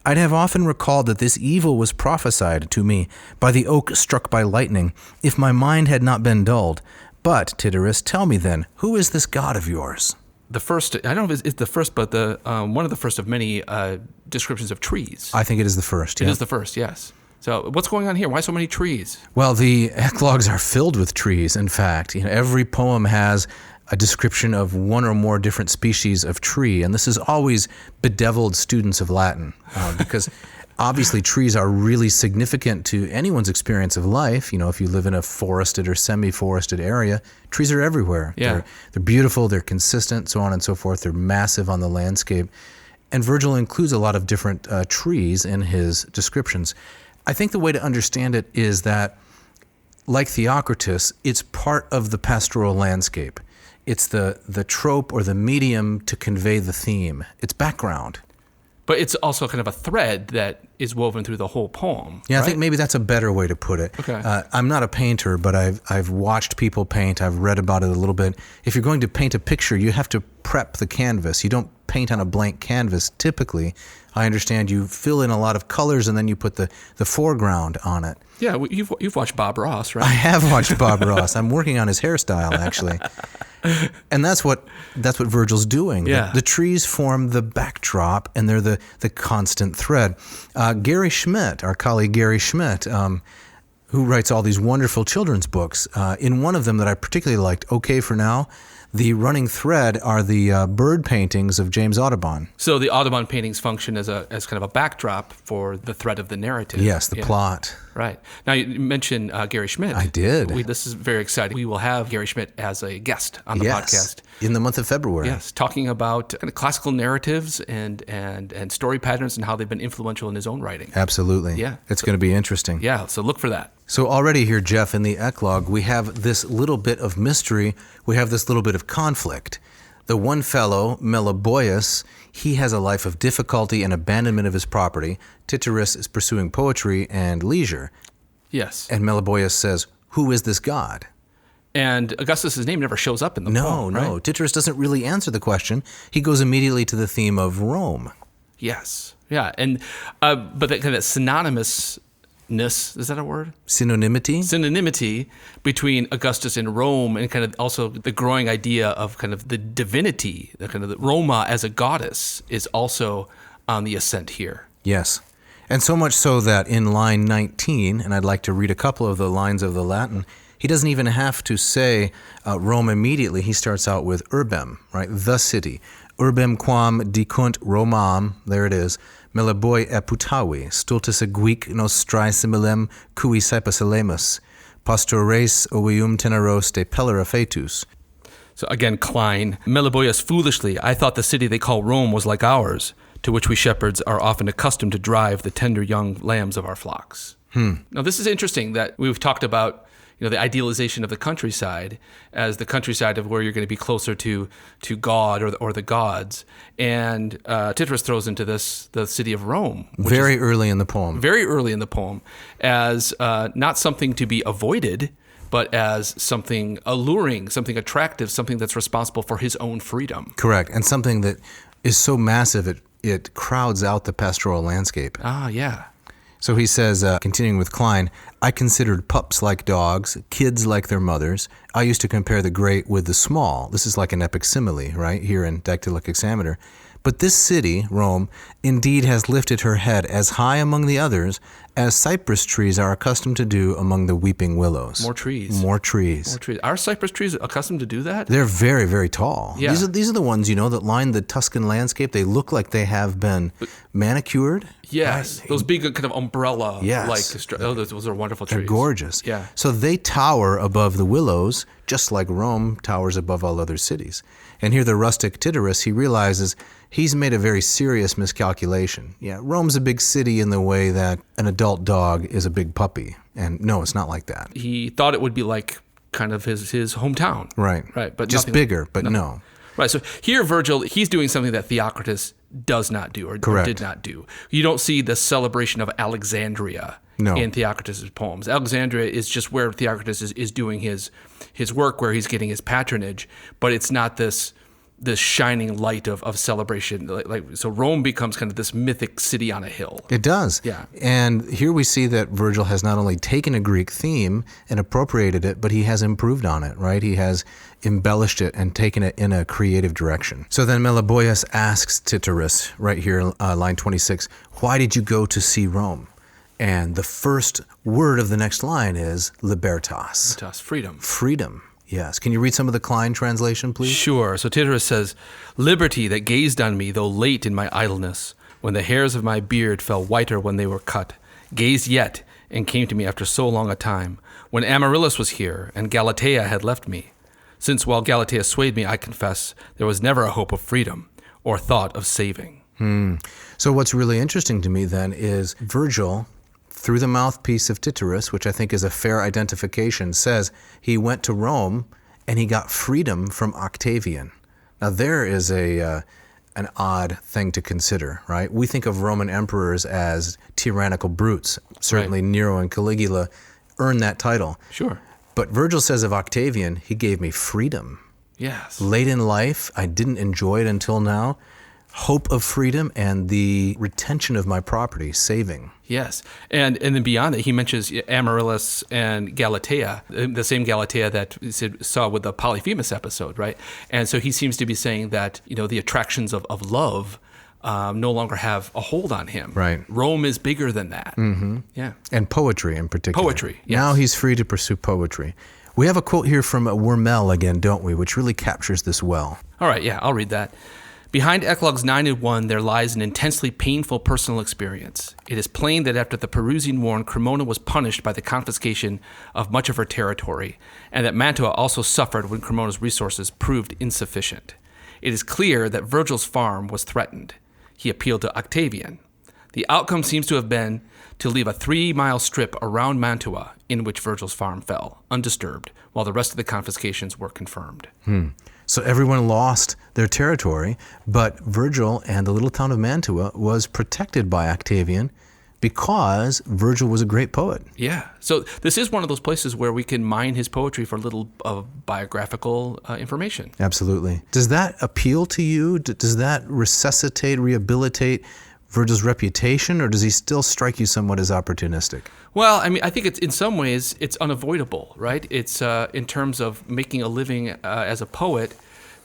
I'd have often recalled that this evil was prophesied to me by the oak struck by lightning, if my mind had not been dulled. But, Tityrus, tell me then, who is this god of yours?" The first, I don't know if it's the first, but one of the first of many descriptions of trees. I think it is the first, yeah. It is the first, yes. So what's going on here? Why so many trees? Well, the eclogues are filled with trees, in fact. Every poem has a description of one or more different species of tree, and this has always bedeviled students of Latin, because obviously trees are really significant to anyone's experience of life. If you live in a forested or semi-forested area, trees are everywhere. Yeah. They're beautiful, they're consistent, so on and so forth. They're massive on the landscape. And Virgil includes a lot of different trees in his descriptions. I think the way to understand it is that, like Theocritus, it's part of the pastoral landscape. It's the trope or the medium to convey the theme. It's background. But it's also kind of a thread that is woven through the whole poem. Yeah, right? I think maybe that's a better way to put it. Okay. I'm not a painter, but I've watched people paint. I've read about it a little bit. If you're going to paint a picture, you have to prep the canvas. You don't paint on a blank canvas typically. I understand you fill in a lot of colors and then you put the foreground on it. Yeah, you've watched Bob Ross, right? I have watched Bob Ross. I'm working on his hairstyle, actually. And that's what Virgil's doing. Yeah. The trees form the backdrop, and they're the constant thread. Gary Schmidt, our colleague Gary Schmidt, who writes all these wonderful children's books, in one of them that I particularly liked, Okay for Now, the running thread are the bird paintings of James Audubon. So the Audubon paintings function as kind of a backdrop for the thread of the narrative. Yes, the plot. Right. Now, you mentioned Gary Schmidt. I did. This is very exciting. We will have Gary Schmidt as a guest on the podcast. In the month of February. Yes, talking about kind of classical narratives and story patterns and how they've been influential in his own writing. Absolutely. Yeah. It's going to be interesting. Yeah, so look for that. So already here, Jeff, in the Eclogue, we have this little bit of mystery. We have this little bit of conflict. The one fellow, Meliboeus, he has a life of difficulty and abandonment of his property. Tityrus is pursuing poetry and leisure. Yes. And Meliboeus says, who is this god? And Augustus's name never shows up in the poem, right? No. Tityrus doesn't really answer the question. He goes immediately to the theme of Rome. Yes. Yeah. And but that kind of synonymousness, is that a word? Synonymity? Synonymity between Augustus and Rome, and kind of also the growing idea of kind of the divinity, the kind of the Roma as a goddess is also on the ascent here. Yes. And so much so that in line 19, and I'd like to read a couple of the lines of the Latin, he doesn't even have to say Rome immediately. He starts out with urbem, right? The city. Urbem quam dicunt Romam, there it is, Meliboi eputavi, stultus aguic nostrae similem cui saepacelemus, pastores ovium teneros de pellera fetus. So again, Klein, Meliboeus foolishly, I thought the city they call Rome was like ours, to which we shepherds are often accustomed to drive the tender young lambs of our flocks. Now this is interesting that we've talked about the idealization of the countryside as the countryside of where you're going to be closer to God or the gods. And Tityrus throws into this the city of Rome. Very early in the poem. Very early in the poem as not something to be avoided, but as something alluring, something attractive, something that's responsible for his own freedom. Correct. And something that is so massive it crowds out the pastoral landscape. Ah, yeah. So he says, continuing with Klein, I considered pups like dogs, kids like their mothers. I used to compare the great with the small. This is like an epic simile, right, here in Dactylic Hexameter. But this city, Rome, indeed has lifted her head as high among the others as cypress trees are accustomed to do among the weeping willows. More trees. More trees. Are cypress trees accustomed to do that? They're very, very tall. Yeah. These are the ones, that line the Tuscan landscape. They look like they have been manicured. Yes. Those big kind of umbrella. Yes. Those are wonderful trees. They're gorgeous. Yeah. So they tower above the willows, just like Rome towers above all other cities. And here the rustic Tityrus, he realizes he's made a very serious miscalculation. Yeah, Rome's a big city in the way that an adult dog is a big puppy. And no, it's not like that. He thought it would be like kind of his hometown. Right. But just nothing, bigger, but no. Right. So here, Virgil, he's doing something that Theocritus does not do or did not do. You don't see the celebration of Alexandria in Theocritus' poems. Alexandria is just where Theocritus is doing his work, where he's getting his patronage, but it's not this shining light of celebration. So Rome becomes kind of this mythic city on a hill. It does. Yeah. And here we see that Virgil has not only taken a Greek theme and appropriated it, but he has improved on it, right? He has embellished it and taken it in a creative direction. So then Meliboeus asks Tityrus, right here, line 26, why did you go to see Rome? And the first word of the next line is libertas. Libertas, freedom. Freedom. Yes. Can you read some of the Klein translation, please? Sure. So Tityrus says, liberty that gazed on me, though late in my idleness, when the hairs of my beard fell whiter when they were cut, gazed yet, and came to me after so long a time, when Amaryllis was here, and Galatea had left me. Since while Galatea swayed me, I confess, there was never a hope of freedom, or thought of saving. So what's really interesting to me then is Virgil, through the mouthpiece of Tityrus, which I think is a fair identification, says he went to Rome and he got freedom from Octavian. Now there is an odd thing to consider, right? We think of Roman emperors as tyrannical brutes. Certainly Nero and Caligula earned that title. Sure. But Virgil says of Octavian, he gave me freedom. Yes. Late in life, I didn't enjoy it until now. Hope of freedom and the retention of my property, saving. Yes. And then beyond that, he mentions Amaryllis and Galatea, the same Galatea that he saw with the Polyphemus episode, right? And so he seems to be saying that, the attractions of love no longer have a hold on him. Right. Rome is bigger than that. Mm-hmm. Yeah. And poetry in particular. Poetry, yes. Now he's free to pursue poetry. We have a quote here from Wormel again, don't we, which really captures this well. All right, yeah, I'll read that. Behind Eclogue's 9-1, there lies an intensely painful personal experience. It is plain that after the Perusian War, Cremona was punished by the confiscation of much of her territory, and that Mantua also suffered when Cremona's resources proved insufficient. It is clear that Virgil's farm was threatened. He appealed to Octavian. The outcome seems to have been to leave a 3-mile strip around Mantua in which Virgil's farm fell, undisturbed, while the rest of the confiscations were confirmed. So everyone lost their territory, but Virgil and the little town of Mantua was protected by Octavian because Virgil was a great poet. Yeah. So this is one of those places where we can mine his poetry for a little biographical information. Absolutely. Does that appeal to you? Does that resuscitate, rehabilitate Virgil's reputation, or does he still strike you somewhat as opportunistic? Well, I mean, I think it's in some ways it's unavoidable, right? It's in terms of making a living as a poet.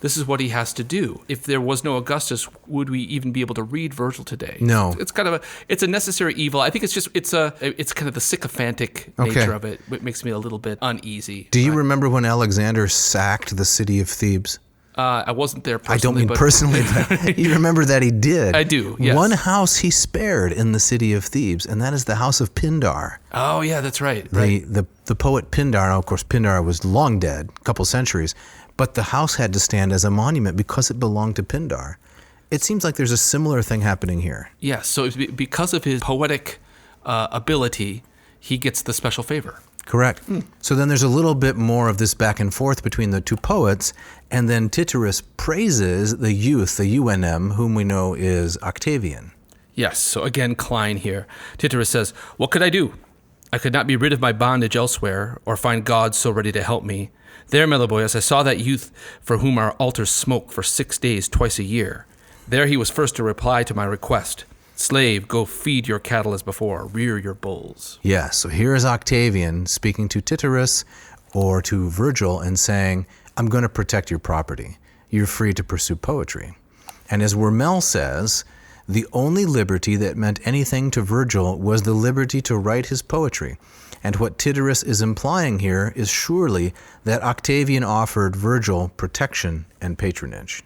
This is what he has to do. If there was no Augustus, would we even be able to read Virgil today? No. It's kind of it's a necessary evil. I think it's kind of the sycophantic nature of it. It makes me a little bit uneasy. Do you remember when Alexander sacked the city of Thebes? I wasn't there personally. I don't mean personally, but you remember that he did. I do, yes. One house he spared in the city of Thebes, and that is the house of Pindar. Oh, yeah, that's right. The poet Pindar, of course, Pindar was long dead, a couple centuries, but the house had to stand as a monument because it belonged to Pindar. It seems like there's a similar thing happening here. Yes, so because of his poetic ability, he gets the special favor. Correct. So then there's a little bit more of this back and forth between the two poets, and then Tityrus praises the youth, the UNM, whom we know is Octavian. Yes, so again, Klein here. Tityrus says, "What could I do? I could not be rid of my bondage elsewhere, or find God so ready to help me. There, Meliboeus, I saw that youth for whom our altars smoke for 6 days twice a year. There he was first to reply to my request. Slave, go feed your cattle as before, rear your bulls." Yes, so here is Octavian speaking to Tityrus or to Virgil and saying, I'm going to protect your property. You're free to pursue poetry. And as Wormel says, the only liberty that meant anything to Virgil was the liberty to write his poetry. And what Tityrus is implying here is surely that Octavian offered Virgil protection and patronage.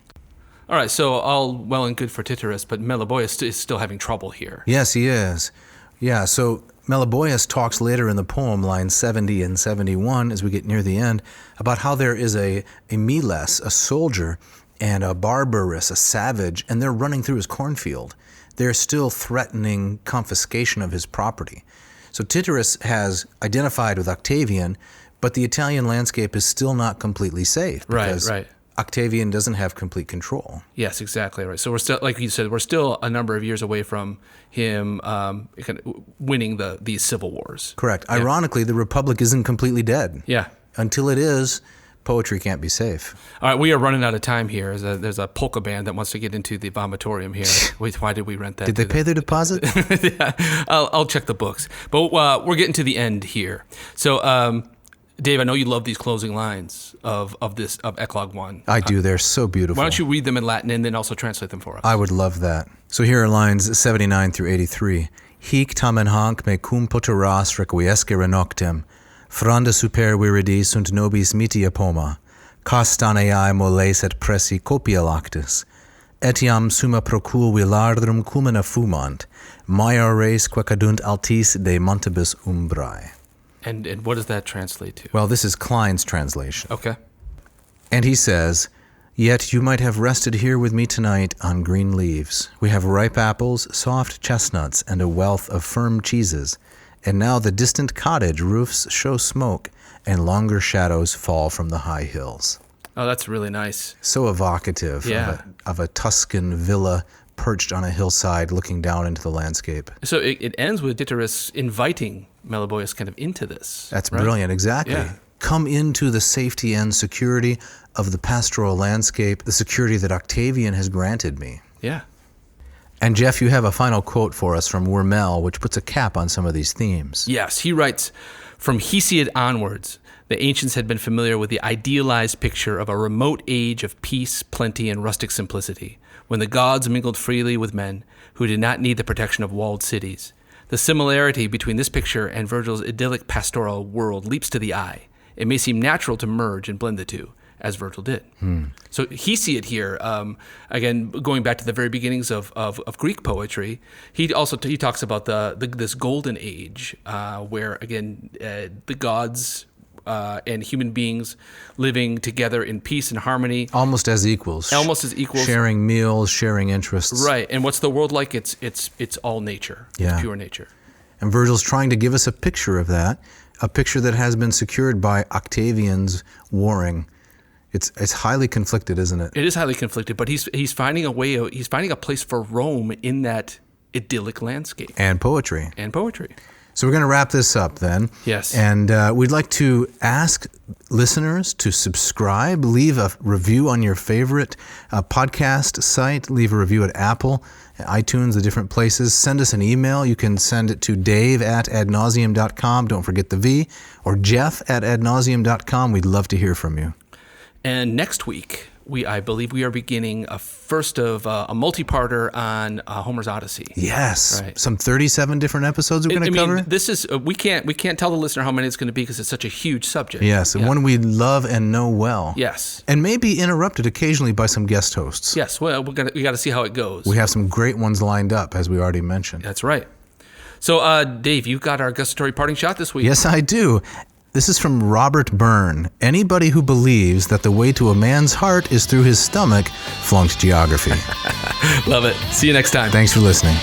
All right, so all well and good for Tityrus, but Meliboeus is still having trouble here. Yes, he is. Yeah, so Meliboeus talks later in the poem, lines 70 and 71, as we get near the end, about how there is a Miles, a soldier, and a barbarous, a savage, and they're running through his cornfield. They're still threatening confiscation of his property. So Tityrus has identified with Octavian, but the Italian landscape is still not completely safe. Because right. Octavian doesn't have complete control. Yes, exactly right. So we're still, like you said, we're still a number of years away from him winning these civil wars. Correct. Yeah. Ironically, the Republic isn't completely dead. Yeah. Until it is, poetry can't be safe. All right, we are running out of time here. There's a polka band that wants to get into the vomitorium here. Wait, why did we rent that? Did they pay their deposit? Yeah, I'll check the books. But we're getting to the end here. So, Dave, I know you love these closing lines of Eclogue 1. I do. They're so beautiful. Why don't you read them in Latin and then also translate them for us? I would love that. So here are lines 79 through 83. Hic tamen hanc me cum poteras requiesce renoctem, franda super viridi sunt nobis mitia poma, castaneae moles et pressi copia lactis, etiam summa procul villardrum cumina fumant, maiores quacadunt altis de montibus umbrae. And what does that translate to? Well, this is Klein's translation. Okay. And he says, "Yet you might have rested here with me tonight on green leaves. We have ripe apples, soft chestnuts, and a wealth of firm cheeses. And now the distant cottage roofs show smoke, and longer shadows fall from the high hills." Oh, that's really nice. So evocative of a Tuscan villa perched on a hillside looking down into the landscape. So it ends with Tityrus inviting Meliboeus kind of into this. That's right? brilliant, exactly. Yeah. Come into the safety and security of the pastoral landscape, the security that Octavian has granted me. Yeah. And Jeff, you have a final quote for us from Wormel, which puts a cap on some of these themes. Yes, he writes, "From Hesiod onwards, the ancients had been familiar with the idealized picture of a remote age of peace, plenty, and rustic simplicity, when the gods mingled freely with men who did not need the protection of walled cities. The similarity between this picture and Virgil's idyllic pastoral world leaps to the eye. It may seem natural to merge and blend the two, as Virgil did. So he see it here. Again, going back to the very beginnings of Greek poetry, he talks about this golden age where, again, the gods and human beings living together in peace and harmony. Almost as equals. Sharing meals, sharing interests. Right. And what's the world like? It's all nature. Yeah. It's pure nature. And Virgil's trying to give us a picture of that, a picture that has been secured by Octavian's warring. It's highly conflicted, isn't it? It is highly conflicted, but he's finding a place for Rome in that idyllic landscape. And poetry. So we're going to wrap this up then. Yes. And we'd like to ask listeners to subscribe, leave a review on your favorite podcast site, leave a review at Apple, iTunes, the different places. Send us an email. You can send it to dave@adnauseam.com. Don't forget the V. Or jeff@adnauseam.com. We'd love to hear from you. And next week, I believe we are beginning a first of a multi-parter on Homer's Odyssey. Yes, right. Some 37 different episodes we're going to cover. This is we can't tell the listener how many it's going to be because it's such a huge subject. Yes, and one we love and know well. Yes, and maybe interrupted occasionally by some guest hosts. Yes, well, we got to see how it goes. We have some great ones lined up, as we already mentioned. That's right. So, Dave, you've got our gustatory parting shot this week. Yes, I do. This is from Robert Byrne. Anybody who believes that the way to a man's heart is through his stomach flunked geography. Love it. See you next time. Thanks for listening.